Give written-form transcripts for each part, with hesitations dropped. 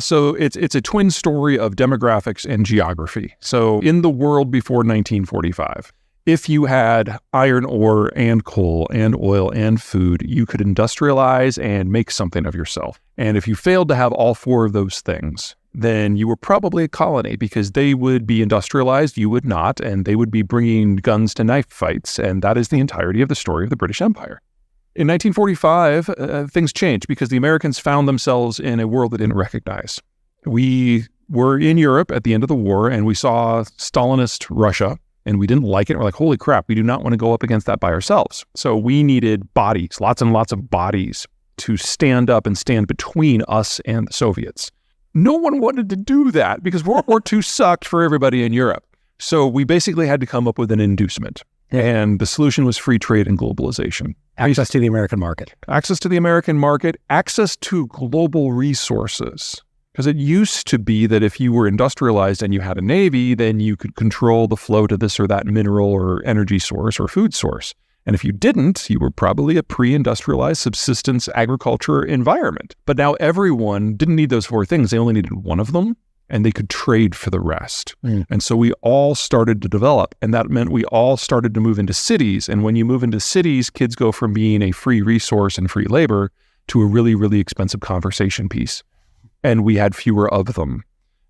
So it's a twin story of demographics and geography. So in the world before 1945, if you had iron ore and coal and oil and food, you could industrialize and make something of yourself. And if you failed to have all four of those things, then you were probably a colony because they would be industrialized, you would not, and they would be bringing guns to knife fights. And that is the entirety of the story of the British Empire. In 1945, things changed because the Americans found themselves in a world they didn't recognize. We were in Europe at the end of the war, and we saw Stalinist Russia, and we didn't like it. We're like, holy crap, we do not want to go up against that by ourselves. So we needed bodies, lots and lots of bodies, to stand up and stand between us and the Soviets. No one wanted to do that because World War II sucked for everybody in Europe. So we basically had to come up with an inducement. And the solution was free trade and globalization. Access to the American market. Access to the American market, access to global resources. Because it used to be that if you were industrialized and you had a navy, then you could control the flow to this or that mineral or energy source or food source. And if you didn't, you were probably a pre-industrialized subsistence agriculture environment. But now everyone didn't need those four things. They only needed one of them, and they could trade for the rest. And so we all started to develop, and that meant we all started to move into cities. And when you move into cities, kids go from being a free resource and free labor to a really, really expensive conversation piece. And we had fewer of them.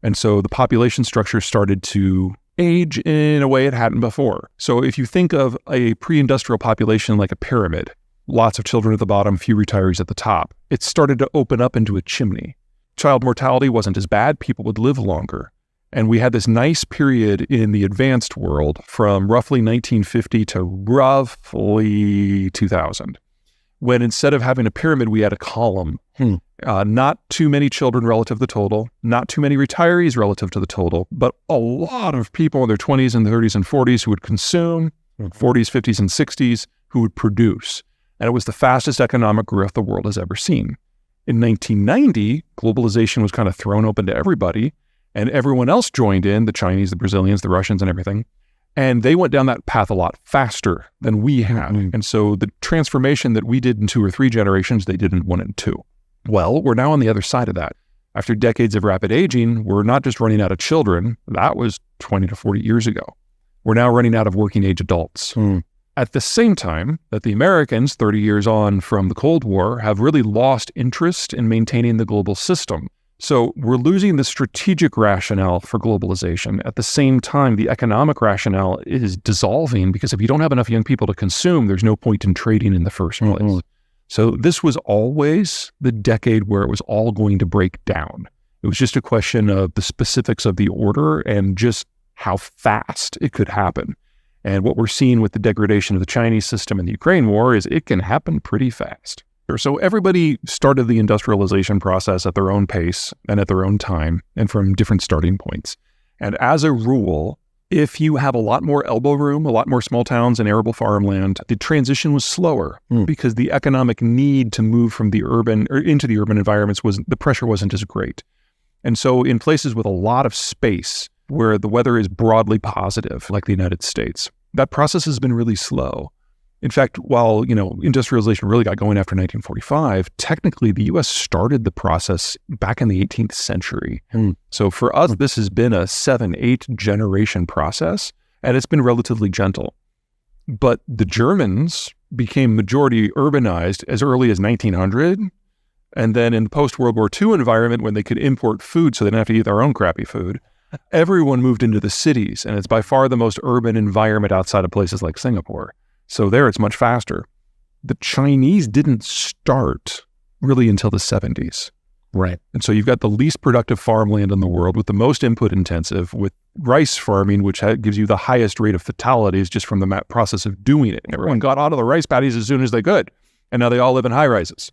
And so the population structure started to age in a way it hadn't before. So if you think of a pre-industrial population like a pyramid, lots of children at the bottom, few retirees at the top, it started to open up into a chimney. Child mortality wasn't as bad, people would live longer. And we had this nice period in the advanced world from roughly 1950 to roughly 2000, when instead of having a pyramid, we had a column. Not too many children relative to the total, not too many retirees relative to the total, but a lot of people in their 20s and 30s and 40s who would consume, 40s, 50s, and 60s, who would produce. And it was the fastest economic growth the world has ever seen. In 1990, globalization was kind of thrown open to everybody, and everyone else joined in, the Chinese, the Brazilians, the Russians, and everything. And they went down that path a lot faster than we have. And so the transformation that we did in 2 or 3 generations, they did in 1 and 2. Well, we're now on the other side of that. After decades of rapid aging, we're not just running out of children. That was 20 to 40 years ago. We're now running out of working age adults. At the same time that the Americans, 30 years on from the Cold War, have really lost interest in maintaining the global system. So we're losing the strategic rationale for globalization. At the same time, the economic rationale is dissolving because if you don't have enough young people to consume, there's no point in trading in the first place. So this was always the decade where it was all going to break down. It was just a question of the specifics of the order and just how fast it could happen. And what we're seeing with the degradation of the Chinese system and the Ukraine war is it can happen pretty fast. So everybody started the industrialization process at their own pace and at their own time and from different starting points. And as a rule, if you have a lot more elbow room, a lot more small towns and arable farmland, the transition was slower because the economic need to move from the urban or into the urban environments the pressure wasn't as great. And so in places with a lot of space where the weather is broadly positive, like the United States, that process has been really slow. In fact, while, industrialization really got going after 1945, technically the U.S. started the process back in the 18th century. So for us, this has been a 7-8 generation process, and it's been relatively gentle. But the Germans became majority urbanized as early as 1900, and then in the post-World War II environment, when they could import food so they didn't have to eat their own crappy food, everyone moved into the cities, and it's by far the most urban environment outside of places like Singapore. So there it's much faster. The Chinese didn't start really until the 70s. Right. And so you've got the least productive farmland in the world with the most input intensive, with rice farming, which gives you the highest rate of fatalities just from the process of doing it. Everyone got out of the rice paddies as soon as they could. And now they all live in high rises.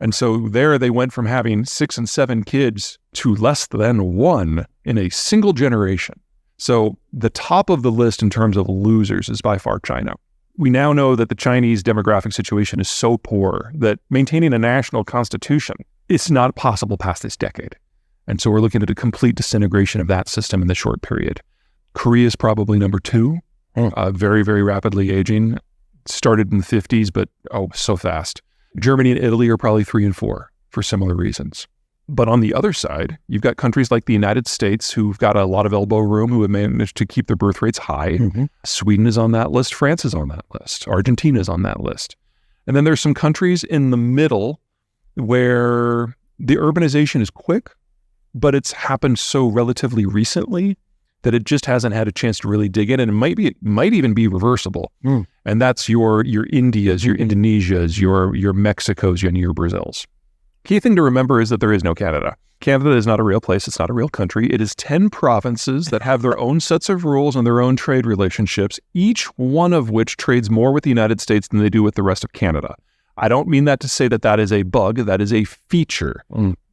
And so there they went from having 6 and 7 kids to less than 1 in a single generation. So the top of the list in terms of losers is by far China. We now know that the Chinese demographic situation is so poor that maintaining a national constitution is not possible past this decade. And so we're looking at a complete disintegration of that system in the short period. Korea is probably number 2, very, very rapidly aging. Started in the 50s, but so fast. Germany and Italy are probably 3 and 4 for similar reasons. But on the other side, you've got countries like the United States who've got a lot of elbow room, who have managed to keep their birth rates high. Sweden is on that list. France is on that list. Argentina is on that list. And then there's some countries in the middle where the urbanization is quick, but it's happened so relatively recently that it just hasn't had a chance to really dig in, and it might even be reversible. And that's your Indias, your Indonesias, your Mexicos, and your Brazils. Key thing to remember is that there is no Canada. Canada is not a real place. It's not a real country. It is 10 provinces that have their own sets of rules and their own trade relationships, each one of which trades more with the United States than they do with the rest of Canada. I don't mean that to say that that is a bug. That is a feature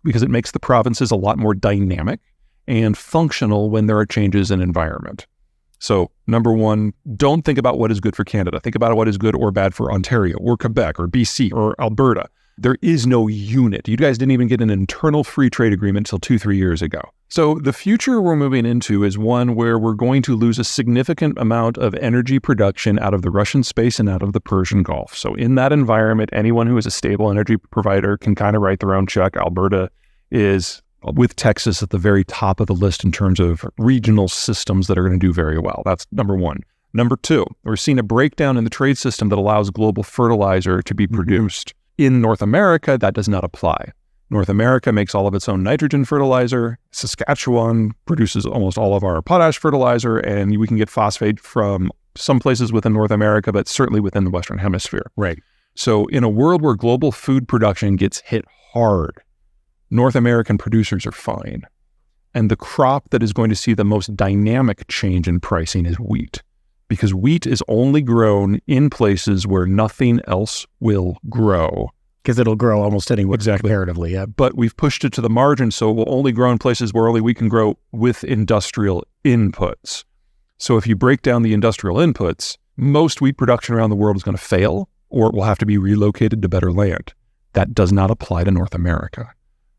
because it makes the provinces a lot more dynamic and functional when there are changes in environment. So, number one, don't think about what is good for Canada. Think about what is good or bad for Ontario or Quebec or BC or Alberta. There is no unit. You guys didn't even get an internal free trade agreement until 2-3 years ago. So the future we're moving into is one where we're going to lose a significant amount of energy production out of the Russian space and out of the Persian Gulf. So in that environment, anyone who is a stable energy provider can kind of write their own check. Alberta is, with Texas, at the very top of the list in terms of regional systems that are going to do very well. That's number one. Number two, we're seeing a breakdown in the trade system that allows global fertilizer to be produced. In North America, that does not apply. North America makes all of its own nitrogen fertilizer. Saskatchewan produces almost all of our potash fertilizer, and we can get phosphate from some places within North America, but certainly within the Western Hemisphere. Right. So in a world where global food production gets hit hard, North American producers are fine. And the crop that is going to see the most dynamic change in pricing is wheat, because wheat is only grown in places where nothing else will grow. Because it'll grow almost anywhere comparatively. Yeah. But we've pushed it to the margin, so it will only grow in places where only we can grow with industrial inputs. So if you break down the industrial inputs, most wheat production around the world is going to fail, or it will have to be relocated to better land. That does not apply to North America.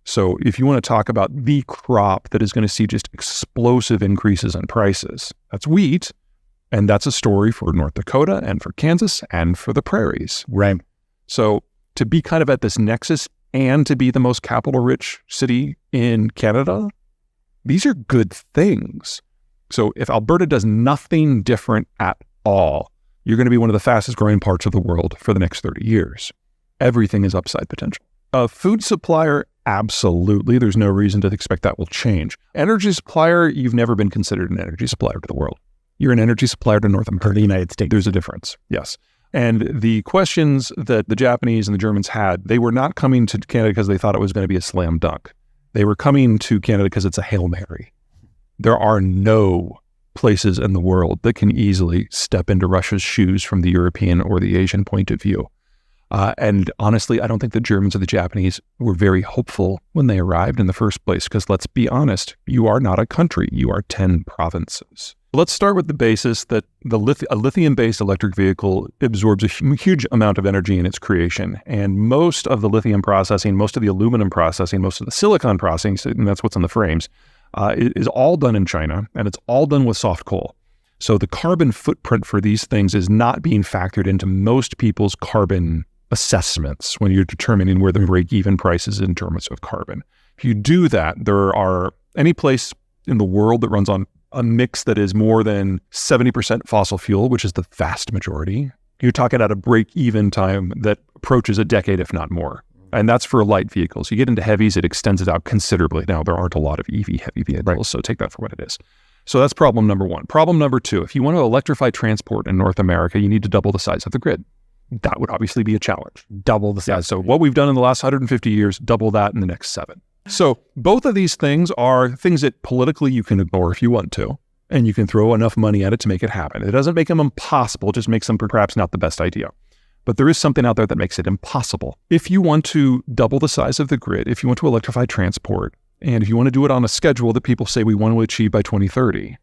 So if you want to talk about the crop that is going to see just explosive increases in prices, that's wheat. And that's a story for North Dakota and for Kansas and for the prairies. Right. So to be kind of at this nexus and to be the most capital-rich city in Canada, these are good things. So if Alberta does nothing different at all, you're going to be one of the fastest growing parts of the world for the next 30 years. Everything is upside potential. A food supplier, absolutely. There's no reason to expect that will change. Energy supplier, you've never been considered an energy supplier to the world. You're an energy supplier to North America. To the United States. There's a difference, yes. And the questions that the Japanese and the Germans had, they were not coming to Canada because they thought it was going to be a slam dunk. They were coming to Canada because it's a Hail Mary. There are no places in the world that can easily step into Russia's shoes from the European or the Asian point of view. And honestly, I don't think the Germans or the Japanese were very hopeful when they arrived in the first place, because let's be honest, you are not a country, you are 10 provinces. Let's start with the basis that a lithium-based electric vehicle absorbs a huge amount of energy in its creation. And most of the lithium processing, most of the aluminum processing, most of the silicon processing, and that's what's in the frames, is all done in China, and it's all done with soft coal. So the carbon footprint for these things is not being factored into most people's carbon assessments when you're determining where the break-even price is in terms of carbon. If you do that, there are any place in the world that runs on a mix that is more than 70% fossil fuel, which is the vast majority, you're talking at a break-even time that approaches a decade, if not more. And that's for light vehicles. You get into heavies, it extends it out considerably. Now, there aren't a lot of EV heavy vehicles, so take that for what it is. So that's problem number one. Problem number two, if you want to electrify transport in North America, you need to double the size of the grid. That would obviously be a challenge. Double the size. Yeah, so what we've done in the last 150 years, double that in the next 7. So both of these things are things that politically you can ignore if you want to, and you can throw enough money at it to make it happen. It doesn't make them impossible, it just makes them perhaps not the best idea. But there is something out there that makes it impossible. If you want to double the size of the grid, if you want to electrify transport, and if you want to do it on a schedule that people say we want to achieve by 2030,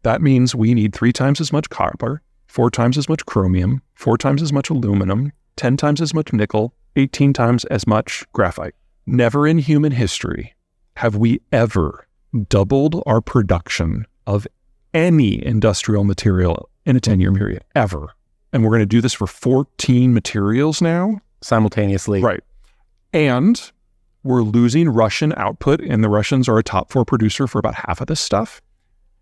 that means we need 3 times as much copper, 4 times as much chromium, 4 times as much aluminum, 10 times as much nickel, 18 times as much graphite. Never in human history have we ever doubled our production of any industrial material in a 10-year period, ever. And we're going to do this for 14 materials now? Simultaneously. Right. And we're losing Russian output, and the Russians are a top 4 producer for about half of this stuff.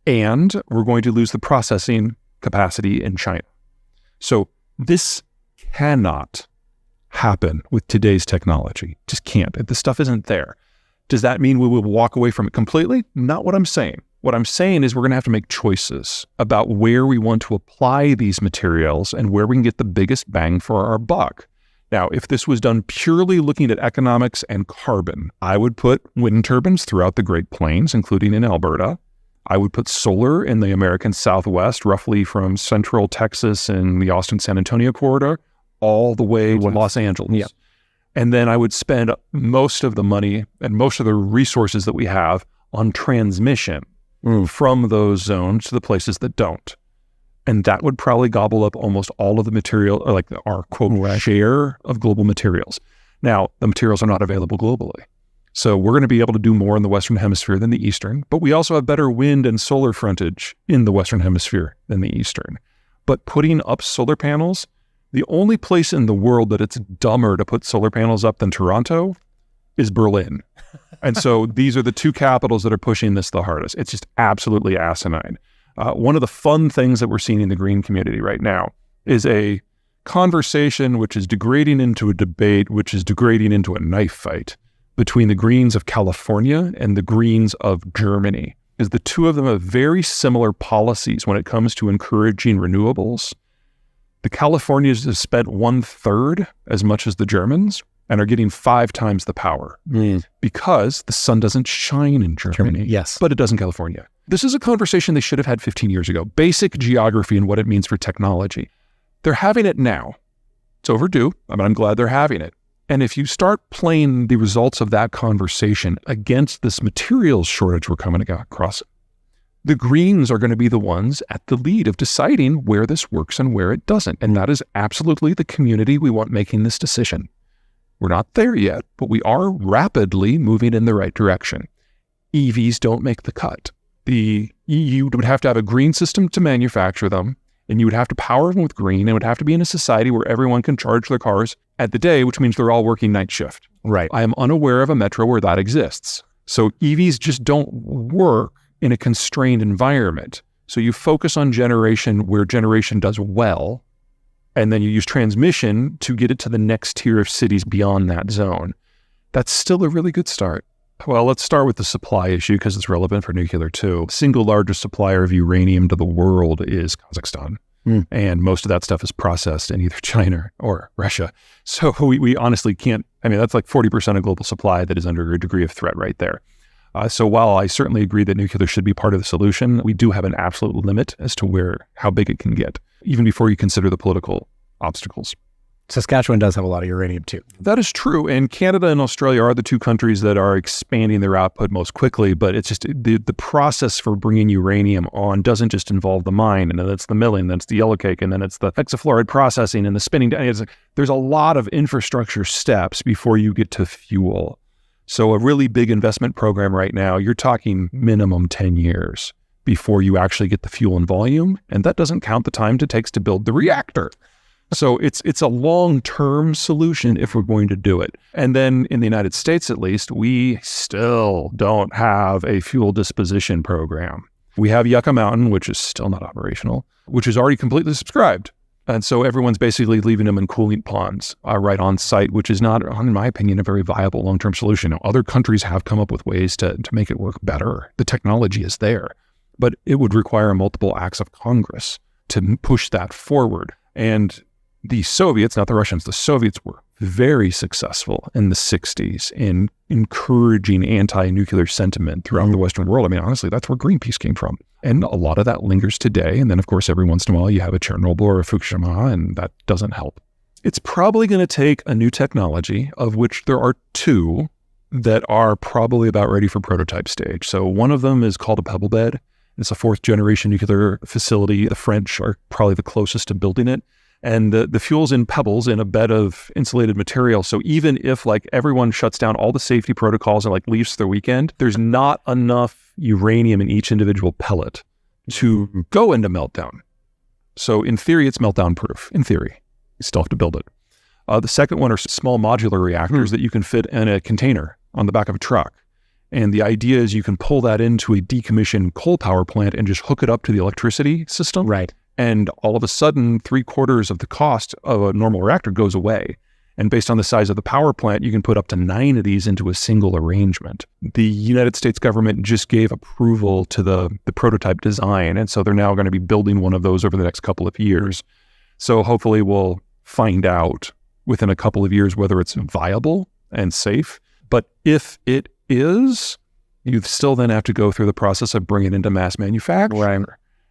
And we're going to lose the processing capacity in China. So this cannot happen with today's technology. Just can't. This stuff isn't there. Does that mean we will walk away from it completely? Not what I'm saying. What I'm saying is we're going to have to make choices about where we want to apply these materials and where we can get the biggest bang for our buck. Now, if this was done purely looking at economics and carbon, I would put wind turbines throughout the Great Plains, including in Alberta. I would put solar in the American Southwest, roughly from central Texas and the Austin-San Antonio corridor, all the way to Los Angeles. Yeah. And then I would spend most of the money and most of the resources that we have on transmission from those zones to the places that don't. And that would probably gobble up almost all of the material, or like our quote share of global materials. Now, the materials are not available globally. So we're going to be able to do more in the Western Hemisphere than the Eastern, but we also have better wind and solar frontage in the Western Hemisphere than the Eastern. But putting up solar panels, the only place in the world that it's dumber to put solar panels up than Toronto is Berlin. And so these are the 2 capitals that are pushing this the hardest. It's just absolutely asinine. One of the fun things that we're seeing in the green community right now is a conversation which is degrading into a debate, which is degrading into a knife fight between the Greens of California and the Greens of Germany. Because the 2 of them have very similar policies when it comes to encouraging renewables. The Californians have spent 1/3 as much as the Germans and are getting 5 times the power because the sun doesn't shine in Germany, yes, but it does in California. This is a conversation they should have had 15 years ago. Basic geography and what it means for technology. They're having it now. It's overdue. I'm glad they're having it. And if you start playing the results of that conversation against this materials shortage we're coming across, the Greens are going to be the ones at the lead of deciding where this works and where it doesn't. And that is absolutely the community we want making this decision. We're not there yet, but we are rapidly moving in the right direction. EVs don't make the cut. You would have to have a green system to manufacture them, and you would have to power them with green, and it would have to be in a society where everyone can charge their cars at the day, which means they're all working night shift. Right. I am unaware of a metro where that exists. So EVs just don't work in a constrained environment. So you focus on generation where generation does well, and then you use transmission to get it to the next tier of cities beyond that zone. That's still a really good start. Well, let's start with the supply issue because it's relevant for nuclear too. The single largest supplier of uranium to the world is Kazakhstan. And most of that stuff is processed in either China or Russia. So we honestly can't, that's like 40% of global supply that is under a degree of threat right there. So while I certainly agree that nuclear should be part of the solution, we do have an absolute limit as to how big it can get, even before you consider the political obstacles. Saskatchewan does have a lot of uranium too. That is true. And Canada and Australia are the 2 countries that are expanding their output most quickly, but it's just the process for bringing uranium on doesn't just involve the mine, and then it's the milling, then it's the yellowcake, and then it's the hexafluoride processing and the spinning. There's a lot of infrastructure steps before you get to fuel. So a really big investment program right now, you're talking minimum 10 years before you actually get the fuel and volume, and that doesn't count the time it takes to build the reactor. So it's a long-term solution if we're going to do it. And then in the United States, at least, we still don't have a fuel disposition program. We have Yucca Mountain, which is still not operational, which is already completely subscribed. And so everyone's basically leaving them in cooling ponds right on site, which is not, in my opinion, a very viable long-term solution. Now, other countries have come up with ways to make it work better. The technology is there, but it would require multiple acts of Congress to push that forward. And the Soviets, not the Russians, the Soviets were very successful in the 60s in encouraging anti-nuclear sentiment throughout the Western world. Honestly, that's where Greenpeace came from. And a lot of that lingers today. And then, of course, every once in a while, you have a Chernobyl or a Fukushima, and that doesn't help. It's probably going to take a new technology, of which there are 2 that are probably about ready for prototype stage. So one of them is called a pebble bed. It's a 4th-generation nuclear facility. The French are probably the closest to building it. And the fuel's in pebbles in a bed of insulated material. So even if everyone shuts down all the safety protocols and leaves for the weekend, there's not enough uranium in each individual pellet to go into meltdown. So in theory, it's meltdown proof. In theory, you still have to build it. The second one are small modular reactors that you can fit in a container on the back of a truck. And the idea is you can pull that into a decommissioned coal power plant and just hook it up to the electricity system. Right. And all of a sudden, 3/4 of the cost of a normal reactor goes away. And based on the size of the power plant, you can put up to 9 of these into a single arrangement. The United States government just gave approval to the prototype design. And so they're now going to be building one of those over the next couple of years. So hopefully we'll find out within a couple of years whether it's viable and safe. But if it is, you still then have to go through the process of bringing it into mass manufacture. Right.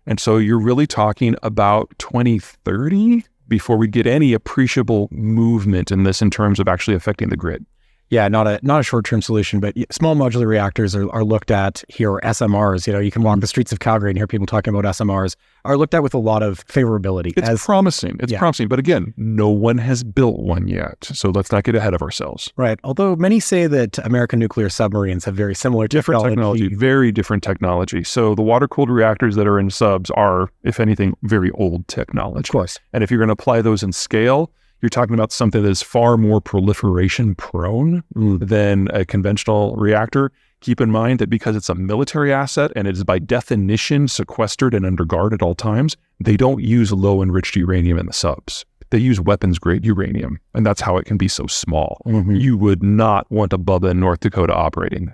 And so you're really talking about 2030 before we get any appreciable movement in this in terms of actually affecting the grid. Yeah, not a short-term solution, but small modular reactors are looked at here, or SMRs. You can walk the streets of Calgary and hear people talking about SMRs, are looked at with a lot of favorability. It's promising. It's promising. But again, no one has built one yet. So let's not get ahead of ourselves. Right. Although many say that American nuclear submarines have very similar technology. Very different technology. So the water-cooled reactors that are in subs are, if anything, very old technology. Of course. And if you're going to apply those in scale, you're talking about something that is far more proliferation prone than a conventional reactor. Keep in mind that because it's a military asset and it is by definition sequestered and under guard at all times, they don't use low enriched uranium in the subs. They use weapons grade uranium, and that's how it can be so small. You would not want a Bubba in North Dakota operating